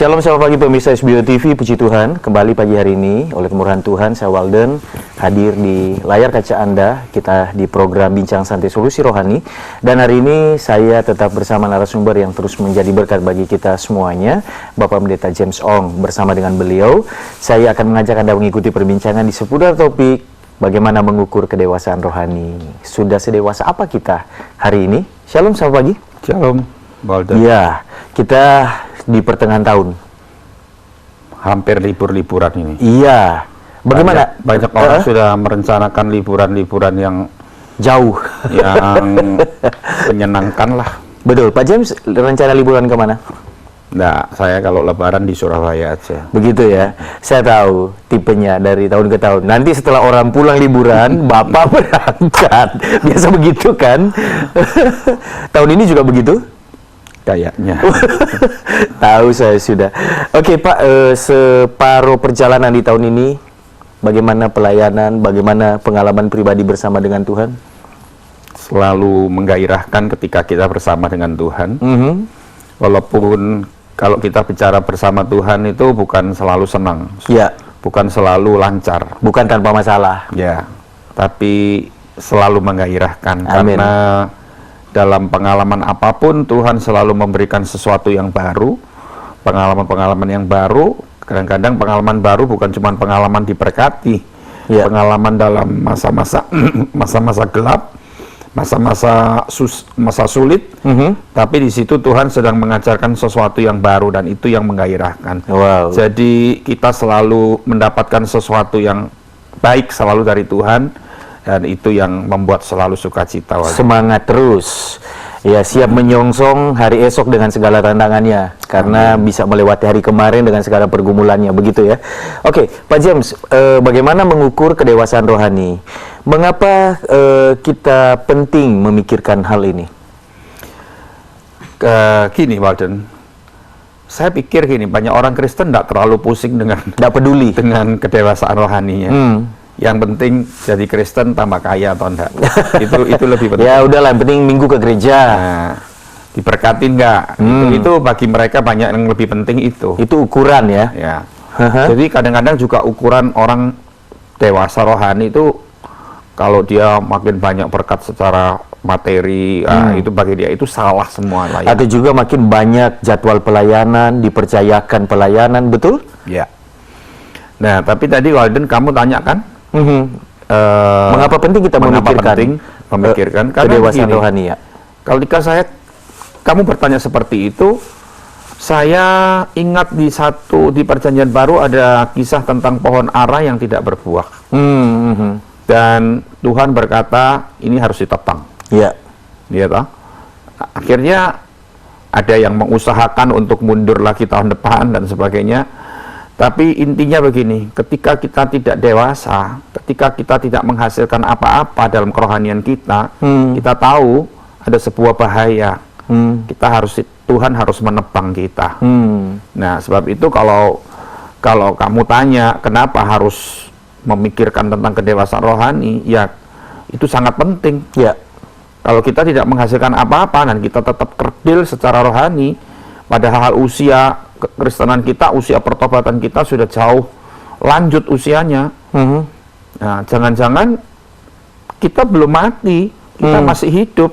Shalom, selamat pagi pemirsa SBO TV, puji Tuhan. Kembali pagi hari ini, oleh kemurahan Tuhan, saya Walden hadir di layar kaca Anda. Kita di program Bincang Santai Solusi Rohani. Dan hari ini saya tetap bersama narasumber yang terus menjadi berkat bagi kita semuanya, Bapak Pendeta James Ong. Bersama dengan beliau, saya akan mengajak Anda mengikuti perbincangan di seputar topik bagaimana mengukur kedewasaan rohani. Sudah sedewasa apa kita hari ini? Shalom, selamat pagi. Shalom, Walden. Ya, kita di pertengahan tahun. Hampir libur-liburan ini. Iya. Bagaimana? Banyak orang sudah merencanakan liburan-liburan yang jauh, yang menyenangkan lah. Betul. Pak James, rencana liburan kemana? Nah, saya kalau lebaran di Surabaya aja. Begitu ya. Saya tahu tipenya dari tahun ke tahun. Nanti setelah orang pulang liburan, Bapak berangkat. Biasa begitu kan? Tahun ini juga begitu? Kayaknya. Tahu saya sudah. Oke Pak, separuh perjalanan di tahun ini, bagaimana pelayanan, bagaimana pengalaman pribadi bersama dengan Tuhan? Selalu menggairahkan ketika kita bersama dengan Tuhan. Walaupun kalau kita bicara bersama Tuhan itu bukan selalu senang. Ya. Bukan selalu lancar. Bukan tanpa masalah. Ya. Tapi selalu menggairahkan. Amin. Karena dalam pengalaman apapun Tuhan selalu memberikan sesuatu yang baru, pengalaman-pengalaman yang baru. Kadang-kadang pengalaman baru bukan cuma pengalaman diberkati, pengalaman dalam masa-masa gelap, masa sulit, tapi di situ Tuhan sedang mengajarkan sesuatu yang baru dan itu yang menggairahkan. Wow. Jadi kita selalu mendapatkan sesuatu yang baik selalu dari Tuhan. Dan itu yang membuat selalu sukacita. Semangat terus. Ya, siap menyongsong hari esok dengan segala tantangannya. Karena bisa melewati hari kemarin dengan segala pergumulannya. Begitu ya. Oke, Pak James, bagaimana mengukur kedewasaan rohani? Mengapa kita penting memikirkan hal ini? Gini, Walden. Saya pikir gini, banyak orang Kristen tidak terlalu pusing dengan... Tidak peduli. Dengan kedewasaan rohaninya. Yang penting jadi Kristen tambah kaya atau enggak. itu lebih penting. Ya udahlah, yang penting minggu ke gereja. Nah, diberkati enggak. Itu bagi mereka banyak yang lebih penting itu. Itu ukuran ya. Ya. Jadi kadang-kadang juga ukuran orang dewasa rohani itu kalau dia makin banyak berkat secara materi, itu bagi dia itu salah semua lah. Atau juga makin banyak jadwal pelayanan, dipercayakan pelayanan, betul? Ya. Nah, tapi tadi Walden kamu tanyakan mengapa penting kita memikirkan kedewasaan rohani ya? Ketika kamu bertanya seperti itu, saya ingat di Perjanjian Baru ada kisah tentang pohon ara yang tidak berbuah. Dan Tuhan berkata ini harus ditebang. Iya. Iya toh? Akhirnya ada yang mengusahakan untuk mundur lagi tahun depan dan sebagainya. Tapi intinya begini, ketika kita tidak dewasa, ketika kita tidak menghasilkan apa-apa dalam kerohanian kita, kita tahu ada sebuah bahaya. Tuhan harus menebang kita. Nah, sebab itu kalau kamu tanya kenapa harus memikirkan tentang kedewasaan rohani, ya itu sangat penting. Ya. Kalau kita tidak menghasilkan apa-apa dan kita tetap kerdil secara rohani, padahal usia kekristenan kita, usia pertobatan kita sudah jauh lanjut usianya. Nah, jangan-jangan kita belum mati, kita masih hidup,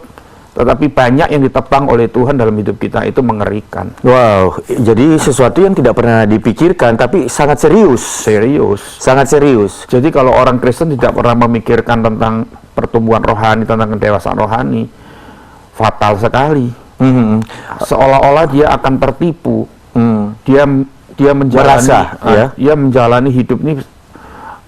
tetapi banyak yang ditebang oleh Tuhan dalam hidup kita, itu mengerikan. Wow, jadi sesuatu yang tidak pernah dipikirkan, tapi sangat serius. Sangat serius. Jadi kalau orang Kristen tidak pernah memikirkan tentang pertumbuhan rohani, tentang kedewasaan rohani, fatal sekali. Seolah-olah dia akan tertipu. Dia menjalani hidup ini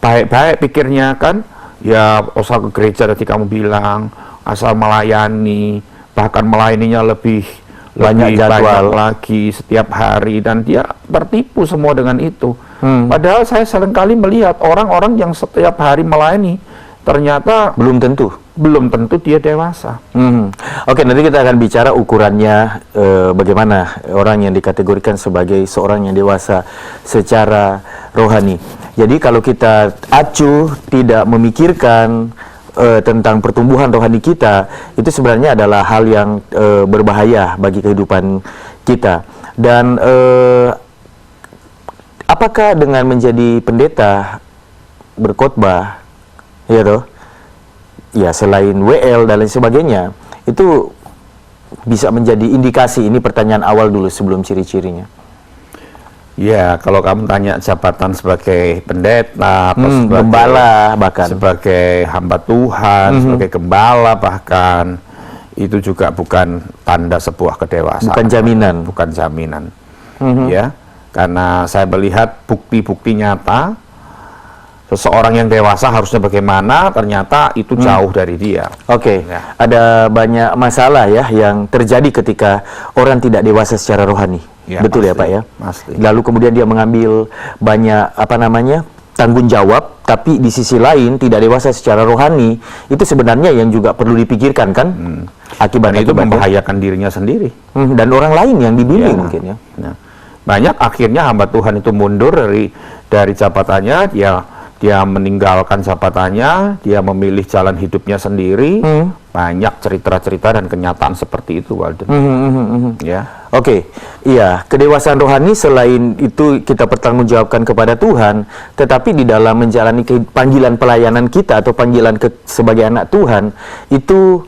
baik-baik pikirnya kan, ya asal ke gereja tadi kamu bilang, asal melayani, bahkan melayaninya lebih banyak lagi setiap hari, dan dia tertipu semua dengan itu. Padahal saya seringkali melihat orang-orang yang setiap hari melayani ternyata belum tentu dia dewasa. Oke, nanti kita akan bicara ukurannya, bagaimana orang yang dikategorikan sebagai seorang yang dewasa secara rohani. Jadi kalau kita acuh tidak memikirkan tentang pertumbuhan rohani kita, itu sebenarnya adalah hal yang berbahaya bagi kehidupan kita. Dan apakah dengan menjadi pendeta berkhotbah, ya toh, ya selain WL dan lain sebagainya, itu bisa menjadi indikasi? Ini pertanyaan awal dulu sebelum ciri-cirinya. Ya, kalau kamu tanya jabatan sebagai pendeta, sebagai gembala bahkan, sebagai hamba Tuhan, sebagai gembala bahkan, itu juga bukan tanda sebuah kedewasaan. Bukan jaminan. Bukan jaminan. Ya, karena saya melihat bukti-bukti nyata seseorang yang dewasa harusnya bagaimana, ternyata itu jauh dari dia. Oke, Ya. ada banyak masalah ya yang terjadi ketika orang tidak dewasa secara rohani. Ya, Betul ya pasti, Pak ya? pasti. Lalu kemudian dia mengambil banyak tanggung jawab, tapi di sisi lain tidak dewasa secara rohani. Itu sebenarnya yang juga perlu dipikirkan kan? Dan itu membahayakan dirinya sendiri. Dan orang lain yang dibimbing Ya. mungkin ya. Nah, banyak akhirnya hamba Tuhan itu mundur dari jabatannya, dia meninggalkan jabatannya, dia memilih jalan hidupnya sendiri. Banyak cerita-cerita dan kenyataan seperti itu, Walden. Ya. Oke, iya, kedewasaan rohani selain itu kita pertanggungjawabkan kepada Tuhan, tetapi di dalam menjalani panggilan pelayanan kita atau panggilan sebagai anak Tuhan, itu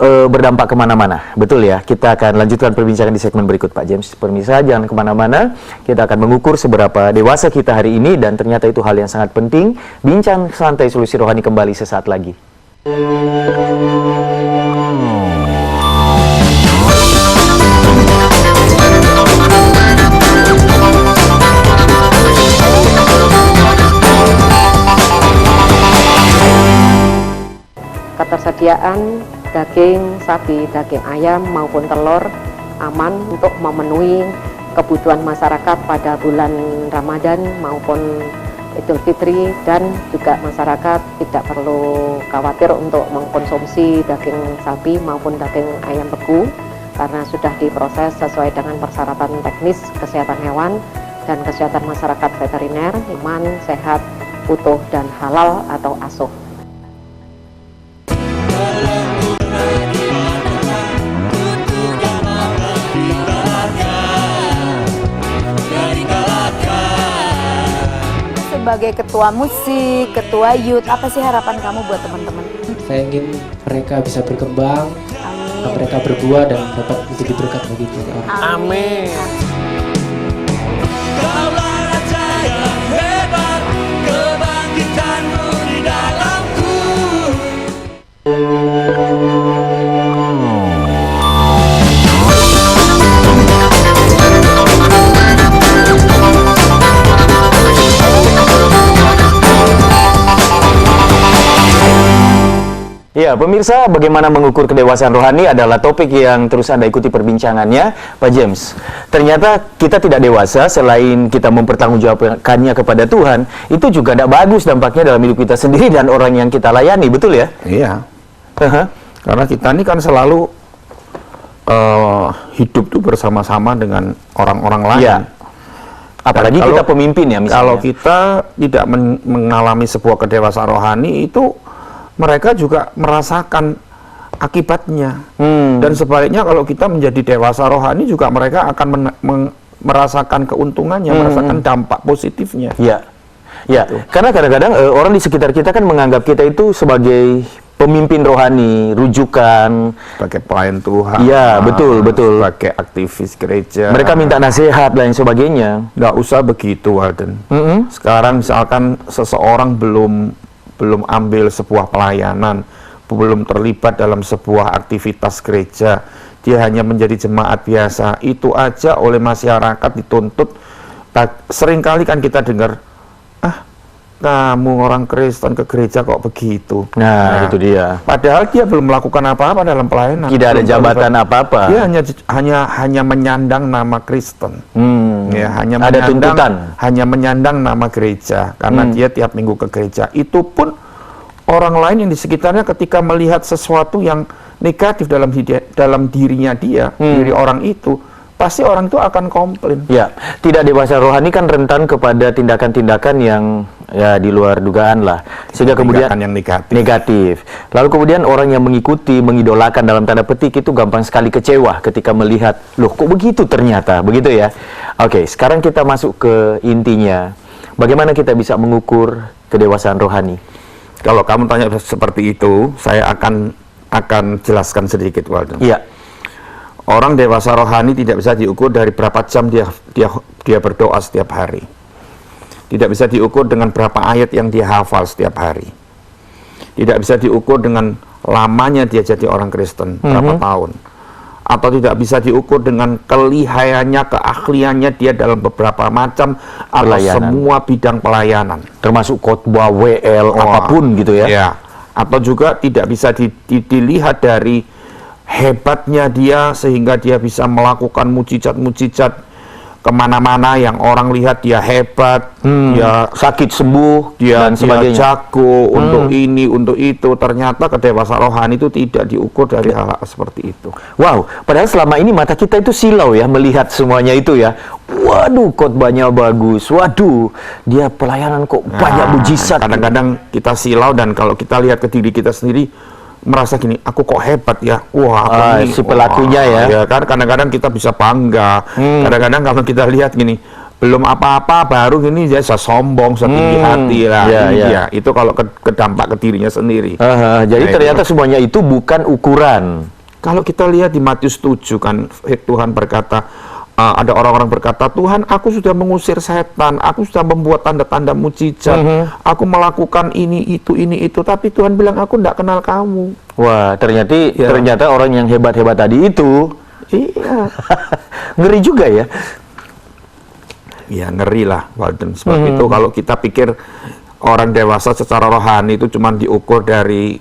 berdampak kemana-mana, betul ya? Kita akan lanjutkan perbincangan di segmen berikut, Pak James. Pemirsa, jangan kemana-mana, kita akan mengukur seberapa dewasa kita hari ini, dan ternyata itu hal yang sangat penting. Bincang Santai Solusi Rohani kembali sesaat lagi. Ketersediaan daging sapi, daging ayam maupun telur aman untuk memenuhi kebutuhan masyarakat pada bulan Ramadan maupun Idul Fitri, dan juga masyarakat tidak perlu khawatir untuk mengkonsumsi daging sapi maupun daging ayam beku karena sudah diproses sesuai dengan persyaratan teknis kesehatan hewan dan kesehatan masyarakat veteriner, aman, sehat, utuh, dan halal atau asuh. Sebagai ketua musik, ketua youth, apa sih harapan kamu buat teman-teman? Saya ingin mereka bisa berkembang, Amin. mereka berbuah dan dapat menjadi berkat bagi kita. Amin. Kaulah raja yang hebat, kebangkitanmu di dalamku. Ya, pemirsa, bagaimana mengukur kedewasaan rohani adalah topik yang terus Anda ikuti perbincangannya, Pak James. Ternyata kita tidak dewasa selain kita mempertanggungjawabkannya kepada Tuhan, itu juga tidak bagus dampaknya dalam hidup kita sendiri dan orang yang kita layani, betul ya? Iya. Karena kita ini kan selalu hidup tuh bersama-sama dengan orang-orang lain. Iya. Apalagi Dan kita pemimpin ya misalnya. Kalau kita tidak mengalami sebuah kedewasaan rohani, itu mereka juga merasakan akibatnya. Dan sebaliknya kalau kita menjadi dewasa rohani juga mereka akan merasakan keuntungannya, merasakan dampak positifnya. Ya, ya. Karena kadang-kadang orang di sekitar kita kan menganggap kita itu sebagai pemimpin rohani, rujukan, Sebagai pelayan Tuhan. Iya, betul, betul. Sebagai aktivis gereja. Mereka minta nasihat dan sebagainya. Nggak usah begitu, Walden. Sekarang misalkan seseorang belum ambil sebuah pelayanan, belum terlibat dalam sebuah aktivitas gereja, dia hanya menjadi jemaat biasa, itu aja oleh masyarakat dituntut. Seringkali kan kita dengar, kamu orang Kristen ke gereja kok begitu. Nah, itu dia. Padahal dia belum melakukan apa-apa dalam pelayanan. Tidak ada Belum jabatan terlibat. apa-apa. Dia hanya menyandang nama Kristen. Ya, Ada tuntutan. hanya menyandang nama gereja karena dia tiap minggu ke gereja. Itu pun orang lain yang di sekitarnya ketika melihat sesuatu yang negatif dalam dirinya dia, diri orang itu, pasti orang itu akan komplain. Ya, tidak dewasa rohani kan rentan kepada tindakan-tindakan yang Ya, di luar dugaan lah. Sehingga kemudian Tindakan yang negatif. negatif. Lalu kemudian orang yang mengikuti, mengidolakan dalam tanda petik itu gampang sekali kecewa ketika melihat, loh kok begitu ternyata, begitu ya. Oke, sekarang kita masuk ke intinya. Bagaimana kita bisa mengukur kedewasaan rohani? Kalau kamu tanya seperti itu, saya akan jelaskan sedikit, Walden. Iya. Orang dewasa rohani tidak bisa diukur dari berapa jam dia berdoa setiap hari. Tidak bisa diukur dengan berapa ayat yang dia hafal setiap hari. Tidak bisa diukur dengan lamanya dia jadi orang Kristen, berapa tahun. Atau tidak bisa diukur dengan kelihayannya, keahliannya dia dalam beberapa macam atau Pelayanan. semua bidang pelayanan. Termasuk khotbah, WL, apapun gitu ya. Ya. Atau juga tidak bisa dilihat dari hebatnya dia sehingga dia bisa melakukan mujizat-mujizat kemana-mana yang orang lihat dia hebat, dia Sakit sembuh dia dan sebagainya. jago untuk ini, untuk itu. Ternyata kedewasaan rohani itu tidak diukur dari hal-hal seperti itu. Wow, padahal selama ini mata kita itu silau ya melihat semuanya itu ya. Waduh, khotbahnya bagus. Waduh, dia pelayanan kok banyak mujizat. Kadang-kadang kita silau dan kalau kita lihat ke diri kita sendiri merasa gini, aku kok hebat ya. Wah, aku si pelakunya ya. Ya kan kadang-kadang kita bisa bangga. Kadang-kadang kalau kita lihat gini, belum apa-apa baru gini dia bisa sombong, setinggi hati lah. Ya, Ini ya. dia. Itu kalau ke dampak ke dirinya sendiri. Jadi Nah, ternyata itu. semuanya itu bukan ukuran. Kalau kita lihat di Matius 7 kan Tuhan berkata, ada orang-orang berkata, Tuhan aku sudah mengusir setan, aku sudah membuat tanda-tanda mujizat, aku melakukan ini itu, tapi Tuhan bilang aku tidak kenal kamu. Wah, ternyata orang yang hebat-hebat tadi itu Iya. ngeri juga ya. Ya ngeri lah, Walden. Sebab itu kalau kita pikir orang dewasa secara rohani itu cuma diukur dari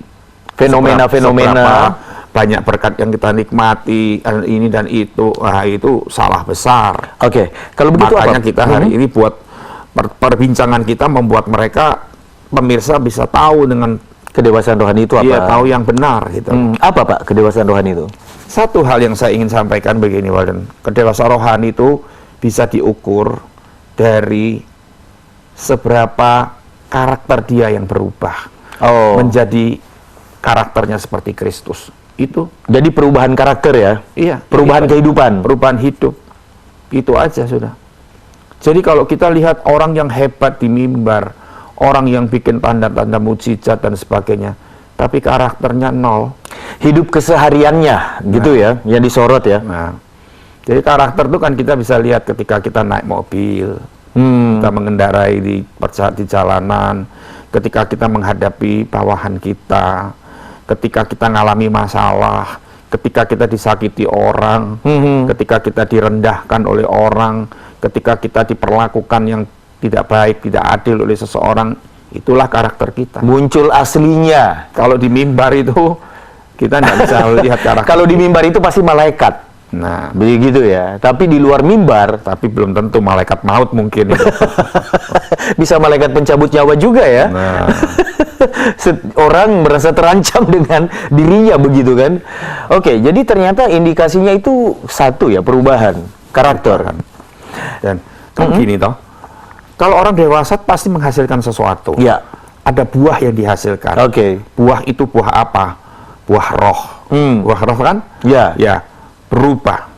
Fenomena-fenomena. seberapa banyak berkat yang kita nikmati, ini dan itu, itu salah besar. Oke, kalau begitu Makanya apa? kita hari ini buat perbincangan kita membuat mereka pemirsa bisa tahu dengan Kedewasaan rohani itu apa? dia tahu yang benar gitu. Apa Pak kedewasaan rohani itu? Satu hal yang saya ingin sampaikan begini, Walden. Kedewasaan rohani itu bisa diukur dari seberapa karakter dia yang berubah menjadi karakternya seperti Kristus. Itu Jadi perubahan karakter ya? iya, Perubahan kehidupan? perubahan hidup. Itu aja sudah. Jadi kalau kita lihat orang yang hebat di mimbar, orang yang bikin tanda-tanda mujizat dan sebagainya, tapi karakternya nol. Hidup kesehariannya gitu ya, yang disorot ya. Nah, jadi karakter itu kan kita bisa lihat ketika kita naik mobil, kita mengendarai di jalanan, ketika kita menghadapi bawahan kita, ketika kita mengalami masalah, ketika kita disakiti orang, ketika kita direndahkan oleh orang, ketika kita diperlakukan yang tidak baik, tidak adil oleh seseorang, itulah karakter kita. Muncul aslinya. Kalau di mimbar itu kita tidak bisa lihat karakter. Kalau di mimbar itu pasti malaikat. Nah, Begitu ya. Tapi di luar mimbar tapi belum tentu malaikat maut mungkin. bisa malaikat pencabut nyawa juga ya. Nah, Orang merasa terancam dengan dirinya begitu kan. Oke, jadi ternyata indikasinya itu satu ya, perubahan karakter. dan kan gini toh, kalau orang dewasa pasti menghasilkan sesuatu. Ya. Ada buah yang dihasilkan. Oke. Buah itu buah apa? Buah roh. Buah roh kan? Ya. Ya, berubah.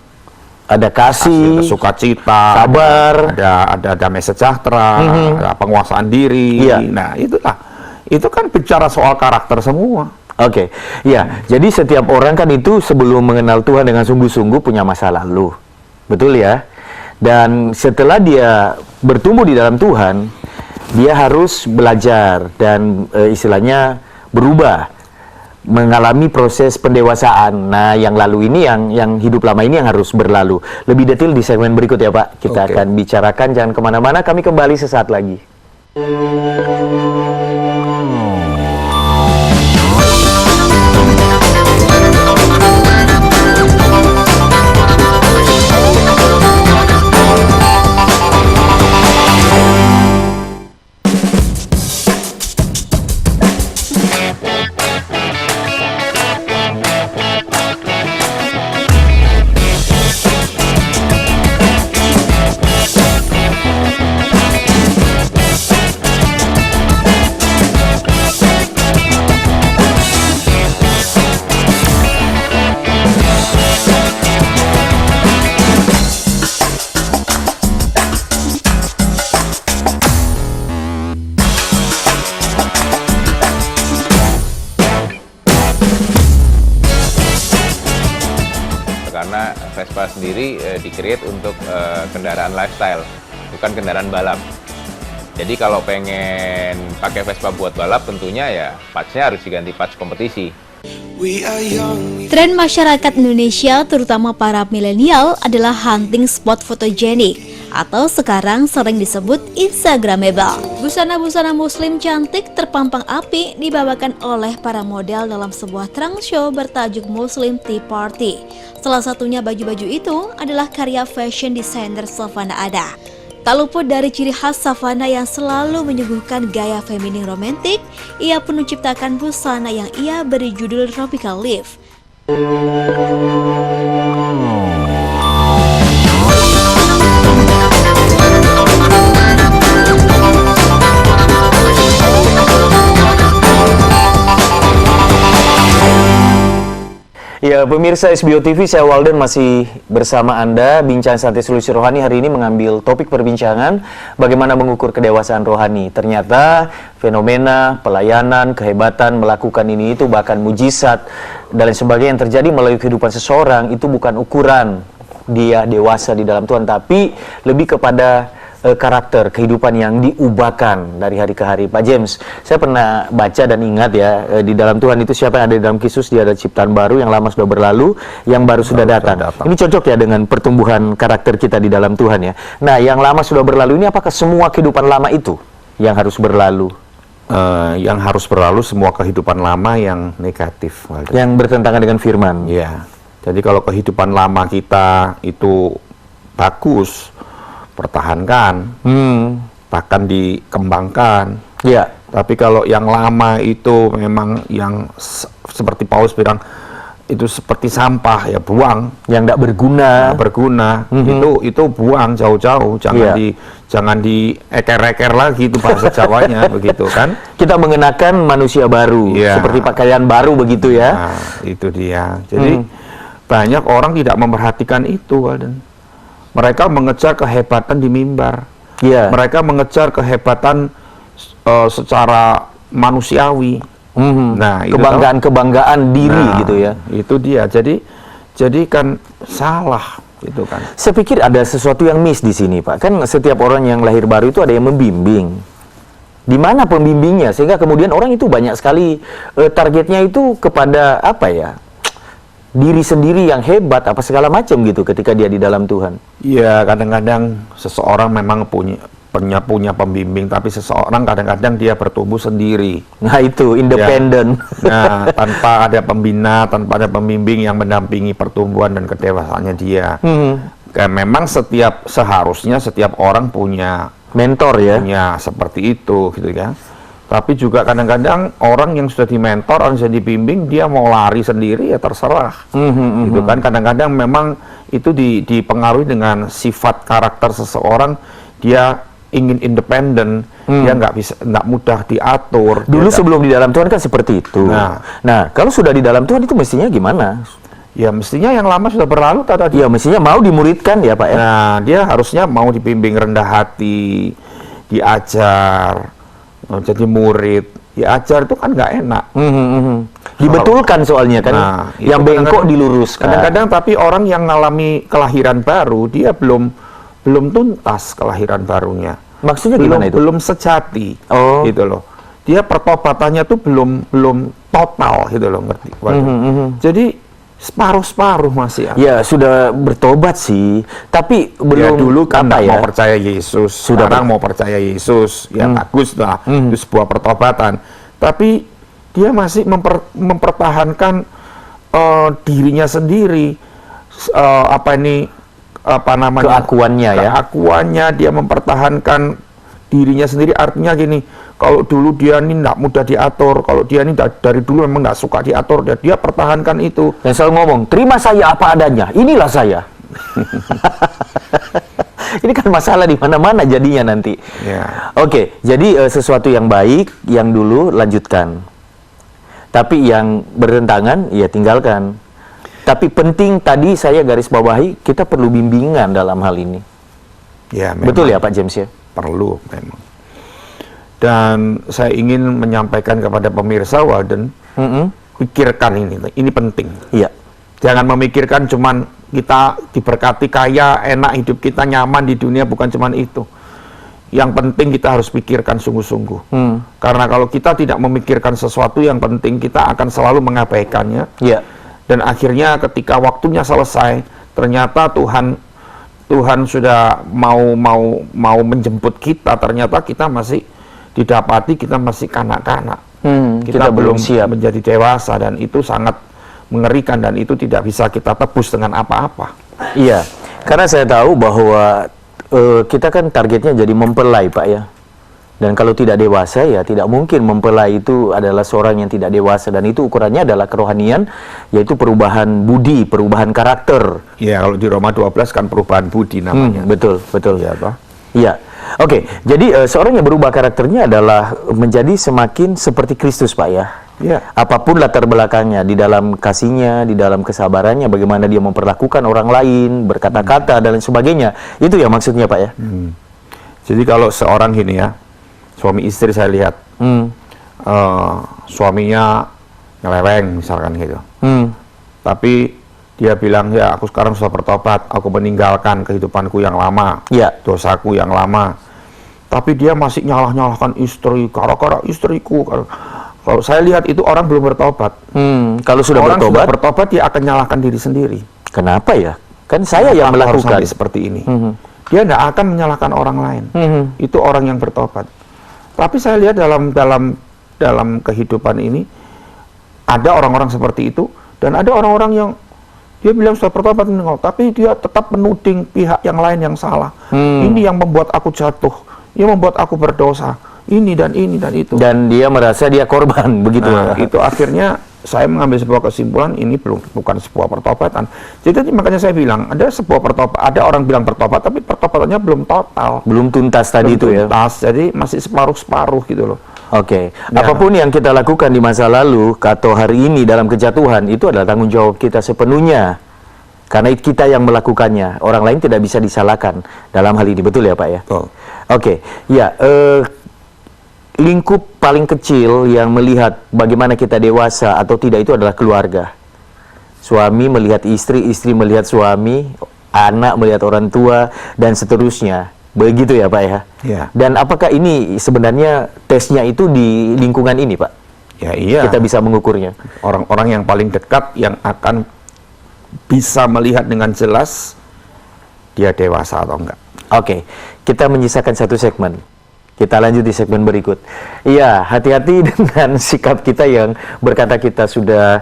Ada kasih, Ada sukacita, sabar. ada damai sejahtera, ada penguasaan diri. Iya. Nah, itulah. Itu kan bicara soal karakter semua. Oke, ya. Jadi setiap orang kan itu sebelum mengenal Tuhan dengan sungguh-sungguh punya masa lalu, betul ya. Dan setelah dia bertumbuh di dalam Tuhan, dia harus belajar dan istilahnya berubah, mengalami proses pendewasaan. Nah, yang lalu ini, yang hidup lama ini yang harus berlalu. Lebih detail di segmen berikut ya Pak. Kita Oke. akan bicarakan. Jangan kemana-mana. Kami kembali sesaat lagi. sendiri di-create untuk kendaraan lifestyle, bukan kendaraan balap. Jadi kalau pengen pakai Vespa buat balap, tentunya ya parts-nya harus diganti parts kompetisi. Tren masyarakat Indonesia, terutama para milenial, adalah hunting spot fotogenik atau sekarang sering disebut Instagramable. Busana-busana muslim cantik terpampang apik dibawakan oleh para model dalam sebuah trunk show bertajuk Muslim Tea Party. Salah satunya baju-baju itu adalah karya fashion designer Savana Ada. Tak luput dari ciri khas Savana yang selalu menyuguhkan gaya feminin romantik, ia pun menciptakan busana yang ia beri judul Tropical Leaf. Ya, pemirsa SBO TV, saya Walden masih bersama Anda. Bincang Santai Solusi Rohani hari ini mengambil topik perbincangan bagaimana mengukur kedewasaan rohani. Ternyata fenomena, pelayanan, kehebatan, melakukan ini itu, bahkan mujizat dan lain sebagainya yang terjadi melalui kehidupan seseorang itu bukan ukuran dia dewasa di dalam Tuhan, tapi lebih kepada karakter, kehidupan yang diubahkan dari hari ke hari. Pak James, saya pernah baca dan ingat ya, di dalam Tuhan itu siapa yang ada di dalam Kristus, dia ada ciptaan baru, yang lama sudah berlalu, yang baru sudah datang. Ini cocok ya dengan pertumbuhan karakter kita di dalam Tuhan ya. Nah, yang lama sudah berlalu ini apakah semua kehidupan lama itu yang harus berlalu? Yang harus berlalu semua kehidupan lama yang negatif. Yang bertentangan dengan firman. Ya, jadi kalau kehidupan lama kita itu bagus, pertahankan, bahkan dikembangkan. Ya. Tapi kalau yang lama itu memang yang seperti Paulus bilang itu seperti sampah, ya buang. Yang tidak berguna. Nggak berguna. Itu buang jauh-jauh. Jangan dieker-eker lagi, itu bahasa Jawanya begitu kan. Kita mengenakan manusia baru, seperti pakaian baru begitu ya. Nah, itu dia. Jadi banyak orang tidak memperhatikan itu, Walden. Mereka mengejar kehebatan di mimbar. Yeah. Mereka mengejar kehebatan secara manusiawi. Nah, kebanggaan diri gitu ya. Itu dia. Jadi kan salah itu kan. Saya pikir ada sesuatu yang miss di sini, Pak. Kan setiap orang yang lahir baru itu ada yang membimbing. Di mana pembimbingnya? Sehingga kemudian orang itu banyak sekali targetnya itu kepada apa ya? Diri sendiri yang hebat, apa segala macam gitu ketika dia di dalam Tuhan. Iya, kadang-kadang seseorang memang punya pembimbing, tapi seseorang kadang-kadang dia bertumbuh sendiri. Nah itu, independen. Ya. Nah, tanpa ada pembina, tanpa ada pembimbing yang mendampingi pertumbuhan dan kedewasaannya dia. Memang seharusnya setiap orang punya mentor ya. Punya seperti itu gitu ya. Tapi juga kadang-kadang orang yang sudah dimentor, orang yang sudah dibimbing, dia mau lari sendiri ya terserah. Gitu kan, kadang-kadang memang itu dipengaruhi dengan sifat karakter seseorang, dia ingin independen, dia nggak mudah diatur. Dulu sebelum di dalam Tuhan kan seperti itu. Nah, kalau sudah di dalam Tuhan itu mestinya gimana? Ya mestinya yang lama sudah berlalu tadi. Ya mestinya mau dimuridkan ya Pak ya. Nah, dia harusnya mau dibimbing rendah hati, diajar. Jadi murid, diajar itu kan nggak enak. Dibetulkan soalnya kan, yang bengkok diluruskan. Kadang-kadang tapi orang yang mengalami kelahiran baru, dia belum tuntas kelahiran barunya. Maksudnya gimana itu? Belum sejati, gitu loh. Dia pertobatannya tuh belum total, gitu loh, ngerti? Jadi separuh-separuh masih. Ya sudah bertobat sih, tapi belum. Ya dulu kan mau percaya Yesus, sekarang mau percaya Yesus, ya bagus lah, itu sebuah pertobatan. Tapi dia masih mempertahankan dirinya sendiri, keakuannya ya. Keakuannya, dia mempertahankan dirinya sendiri. Artinya gini, kalau dulu dia ini tidak mudah diatur, kalau dia ini dari dulu memang tidak suka diatur, dia pertahankan itu. Dan selalu ngomong, terima saya apa adanya, inilah saya. Ini kan masalah di mana-mana jadinya nanti. Ya. Oke, jadi sesuatu yang baik, yang dulu lanjutkan. Tapi yang bertentangan, ya tinggalkan. Tapi penting tadi saya garis bawahi, kita perlu bimbingan dalam hal ini. Ya, memang. Betul ya Pak James ya? Perlu memang. Dan saya ingin menyampaikan kepada pemirsa Walden, pikirkan ini penting. Iya. Jangan memikirkan cuman kita diberkati kaya, enak hidup kita, nyaman di dunia, bukan cuma itu. Yang penting kita harus pikirkan sungguh-sungguh. Karena kalau kita tidak memikirkan sesuatu yang penting, kita akan selalu mengabaikannya. Iya. Dan akhirnya ketika waktunya selesai, ternyata Tuhan sudah mau menjemput kita, ternyata kita masih didapati, kita masih kanak-kanak. Kita belum siap menjadi dewasa, dan itu sangat mengerikan, dan itu tidak bisa kita tebus dengan apa-apa. Iya, karena saya tahu bahwa kita kan targetnya jadi mempelai, Pak, ya. Dan kalau tidak dewasa, ya tidak mungkin. Mempelai itu adalah seorang yang tidak dewasa, dan itu ukurannya adalah kerohanian, yaitu perubahan budi, perubahan karakter. Ya, kalau di Roma 12 kan perubahan budi namanya. Betul, betul. Ya, toh? Iya. Oke, jadi seorang yang berubah karakternya adalah menjadi semakin seperti Kristus, Pak, ya. Ya. Apapun latar belakangnya, di dalam kasihnya, di dalam kesabarannya, bagaimana dia memperlakukan orang lain, berkata-kata, dan lain sebagainya. Itu ya maksudnya, Pak, ya. Jadi kalau seorang gini ya, suami istri saya lihat, suaminya nyeleweng misalkan gitu. Tapi dia bilang, ya aku sekarang sudah bertobat, aku meninggalkan kehidupanku yang lama, dosaku yang lama. Tapi dia masih nyalah-nyalahkan istri, gara-gara istriku. Kalau saya lihat itu orang belum bertobat. Kalau sudah orang bertobat, sudah bertobat, dia akan nyalahkan diri sendiri. kenapa ya? Kan saya yang Kenapa harus melakukan. sampai seperti ini. Dia tidak akan menyalahkan orang lain. Itu orang yang bertobat. Tapi saya lihat dalam kehidupan ini ada orang-orang seperti itu, dan ada orang-orang yang dia bilang sudah bertobat, tapi dia tetap menuding pihak yang lain yang salah. Ini yang membuat aku jatuh, yang membuat aku berdosa. Ini dan itu. Dan dia merasa dia korban, begitu. Nah, itu akhirnya saya mengambil sebuah kesimpulan, ini bukan sebuah pertobatan. Jadi makanya saya bilang, ada orang bilang bertobat, tapi pertobatannya belum total. Belum tuntas tadi itu ya. Tuntas, jadi masih separuh-separuh gitu loh. Oke. Ya. Apapun yang kita lakukan di masa lalu atau hari ini dalam kejatuhan, itu adalah tanggung jawab kita sepenuhnya. Karena kita yang melakukannya. Orang lain tidak bisa disalahkan dalam hal ini, betul ya, Pak, ya? Betul. Oke. Ya, lingkup paling kecil yang melihat bagaimana kita dewasa atau tidak itu adalah keluarga. Suami melihat istri, istri melihat suami, anak melihat orang tua, dan seterusnya. Begitu ya, Pak, ya? Ya. Dan apakah ini sebenarnya tesnya itu di lingkungan ini, Pak? Ya iya. Kita bisa mengukurnya. Orang-orang yang paling dekat yang akan bisa melihat dengan jelas dia dewasa atau enggak. Oke, kita menyisakan satu segmen. Kita lanjut di segmen berikut. Iya, hati-hati dengan sikap kita yang berkata kita sudah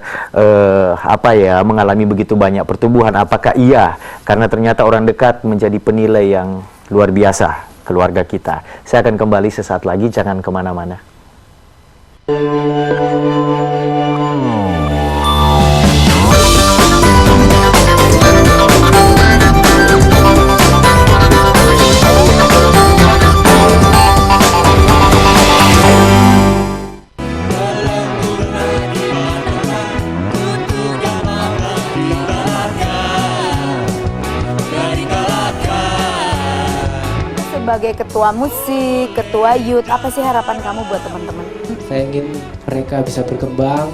mengalami begitu banyak pertumbuhan. Apakah iya? Karena ternyata orang dekat menjadi penilai yang luar biasa keluarga kita. Saya akan kembali sesaat lagi, jangan kemana-mana. Sebagai ketua musik, ketua youth, apa sih harapan kamu buat teman-teman? Saya ingin mereka bisa berkembang,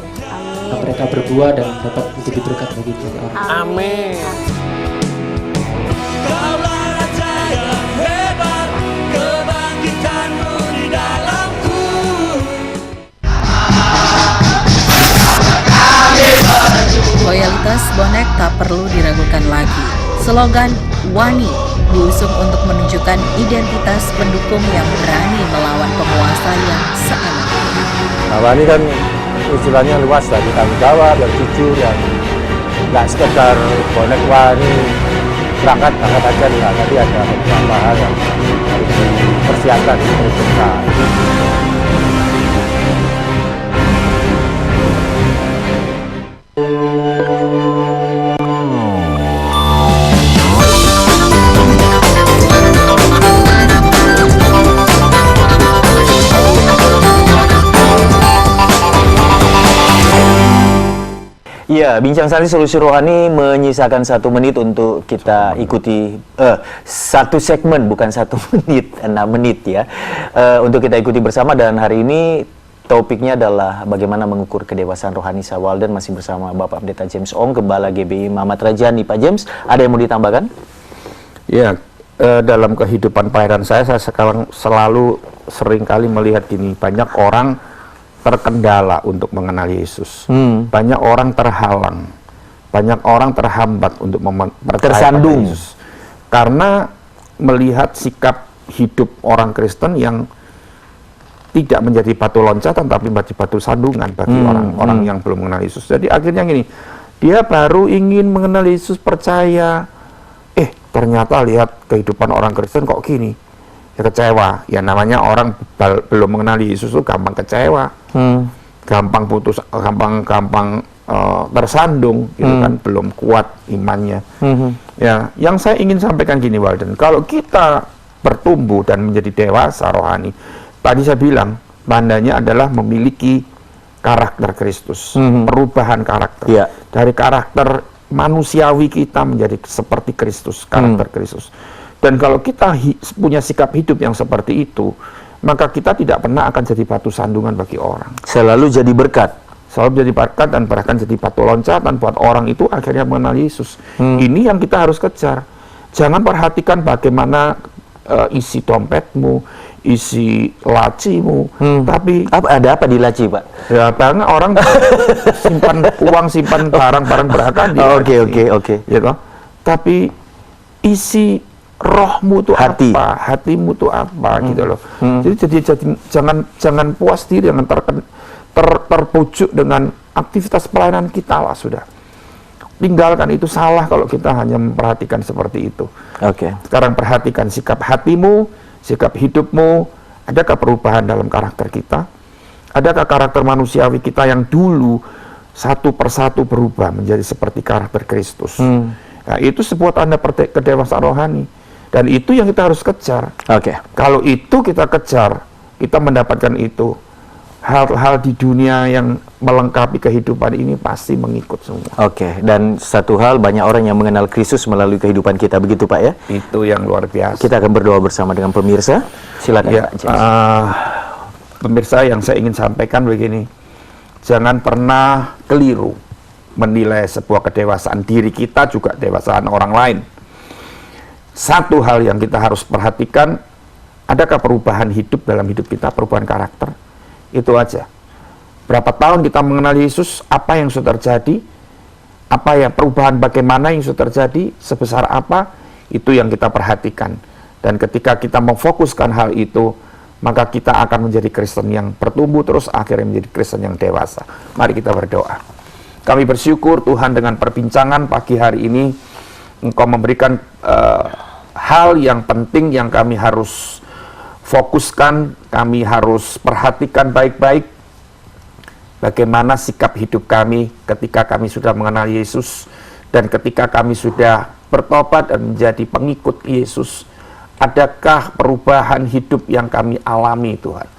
mereka berbuah dan dapat menjadi berkat bagi kita. Amin. Kaulah raja yang hebat, kebangkitanmu di dalamku. Loyalitas bonek tak perlu diragukan lagi. Slogan Wani diusung untuk menunjukkan identitas pendukung yang berani melawan penguasa yang seenak. Nah, Wani kan istilahnya luas dari tanggung jawab, yang jujur, yang nggak sekedar bonek Wani berangkat aja, enggak. Tapi ada beberapa hal yang harus dipersiapkan, dipersiapkan. Ya, Bincang Santai Solusi Rohani menyisakan 1 menit untuk kita ikuti, 1 segmen, bukan 1 menit, 6 menit ya, untuk kita ikuti bersama. Dan hari ini Topiknya adalah bagaimana mengukur kedewasaan rohani. Saya Walden masih bersama Bapak Pendeta James Ong, Gembala GBI Muhammad Rajani. Pak James, ada yang mau ditambahkan? Ya, dalam kehidupan pelayanan saya sekarang selalu sering kali melihat gini, banyak orang terkendala untuk mengenal Yesus. Banyak orang terhalang, banyak orang terhambat untuk percaya pada Yesus. Karena melihat sikap hidup orang Kristen yang tidak menjadi batu loncatan tapi menjadi batu sandungan bagi orang-orang yang belum mengenal Yesus. Jadi akhirnya gini, dia baru ingin mengenal Yesus, percaya, ternyata lihat kehidupan orang Kristen kok gini, ya kecewa. Ya namanya orang belum mengenal Yesus itu gampang kecewa, gampang putus, gampang tersandung, gitu kan, belum kuat imannya. Ya, yang saya ingin sampaikan gini, Walden, kalau kita bertumbuh dan menjadi dewasa rohani, tadi saya bilang, tandanya adalah memiliki karakter Kristus, perubahan karakter. Dari karakter manusiawi kita menjadi seperti Kristus, karakter Kristus. Dan kalau kita punya sikap hidup yang seperti itu, maka kita tidak pernah akan jadi batu sandungan bagi orang. Selalu jadi berkat. Selalu jadi berkat dan bahkan jadi batu loncatan buat orang itu akhirnya mengenal Yesus. Ini yang kita harus kejar. Jangan perhatikan bagaimana isi dompetmu, isi lacimu, tapi ada apa di laci, Pak? Ya, karena orang simpan uang, simpan barang-barang berharga di Oke. Ya toh? Tapi isi rohmu itu apa, hatimu itu apa, gitu loh. Jadi jangan puas diri, jangan terpujuk dengan aktivitas pelayanan kita lah, sudah. Tinggalkan itu, salah kalau kita hanya memperhatikan seperti itu. Sekarang perhatikan sikap hatimu, sikap hidupmu. Adakah perubahan dalam karakter kita? Adakah karakter manusiawi kita yang dulu satu persatu berubah menjadi seperti karakter Kristus? Nah, itu sebuah tanda kedewasaan rohani. Dan itu yang kita harus kejar. Kalau itu kita kejar, kita mendapatkan itu. Hal-hal di dunia yang melengkapi kehidupan ini pasti mengikut semua. Dan satu hal, banyak orang yang mengenal Kristus melalui kehidupan kita, begitu Pak ya? Itu yang luar biasa. Kita akan berdoa bersama dengan pemirsa. Silakan Pak James. Pemirsa, yang saya ingin sampaikan begini, jangan pernah keliru menilai sebuah kedewasaan diri kita, juga kedewasaan orang lain. Satu hal yang kita harus perhatikan, adakah perubahan hidup dalam hidup kita, perubahan karakter? Itu aja. Berapa tahun kita mengenal Yesus, apa yang sudah terjadi, apa ya perubahan bagaimana yang sudah terjadi, sebesar apa, itu yang kita perhatikan. Dan ketika kita memfokuskan hal itu, maka kita akan menjadi Kristen yang bertumbuh terus, akhirnya menjadi Kristen yang dewasa. Mari kita berdoa. Kami bersyukur Tuhan dengan perbincangan pagi hari ini, Engkau memberikan hal yang penting yang kami harus fokuskan, kami harus perhatikan baik-baik bagaimana sikap hidup kami ketika kami sudah mengenal Yesus dan ketika kami sudah bertobat dan menjadi pengikut Yesus. Adakah perubahan hidup yang kami alami, Tuhan?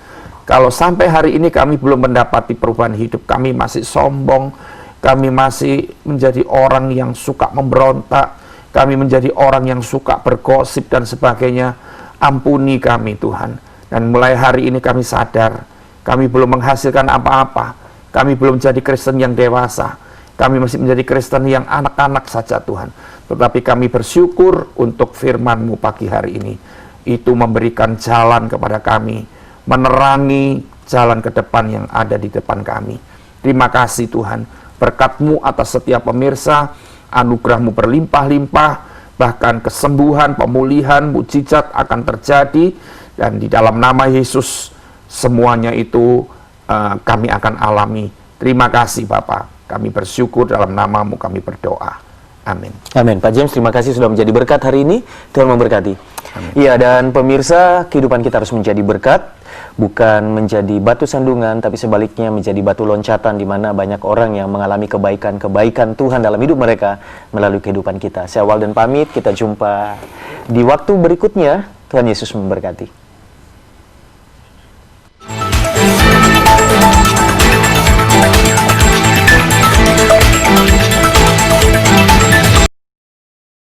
Kalau sampai hari ini kami belum mendapati perubahan hidup, kami masih sombong, kami masih menjadi orang yang suka memberontak, kami menjadi orang yang suka bergosip dan sebagainya, ampuni kami Tuhan. Dan mulai hari ini kami sadar, kami belum menghasilkan apa-apa, kami belum jadi Kristen yang dewasa, kami masih menjadi Kristen yang anak-anak saja Tuhan. Tetapi kami bersyukur untuk firman-Mu pagi hari ini. Itu memberikan jalan kepada kami, menerangi jalan ke depan yang ada di depan kami. Terima kasih Tuhan, berkat-Mu atas setiap pemirsa, anugerah-Mu berlimpah-limpah, bahkan kesembuhan, pemulihan, mukjizat akan terjadi, dan di dalam nama Yesus semuanya itu kami akan alami. Terima kasih Bapak, kami bersyukur, dalam nama-Mu kami berdoa. Amin. Amin. Pak James, terima kasih sudah menjadi berkat hari ini. Tuhan memberkati. Iya, dan pemirsa, kehidupan kita harus menjadi berkat, bukan menjadi batu sandungan, tapi sebaliknya menjadi batu loncatan, di mana banyak orang yang mengalami kebaikan-kebaikan Tuhan dalam hidup mereka melalui kehidupan kita. Saya Walden pamit, kita jumpa di waktu berikutnya. Tuhan Yesus memberkati.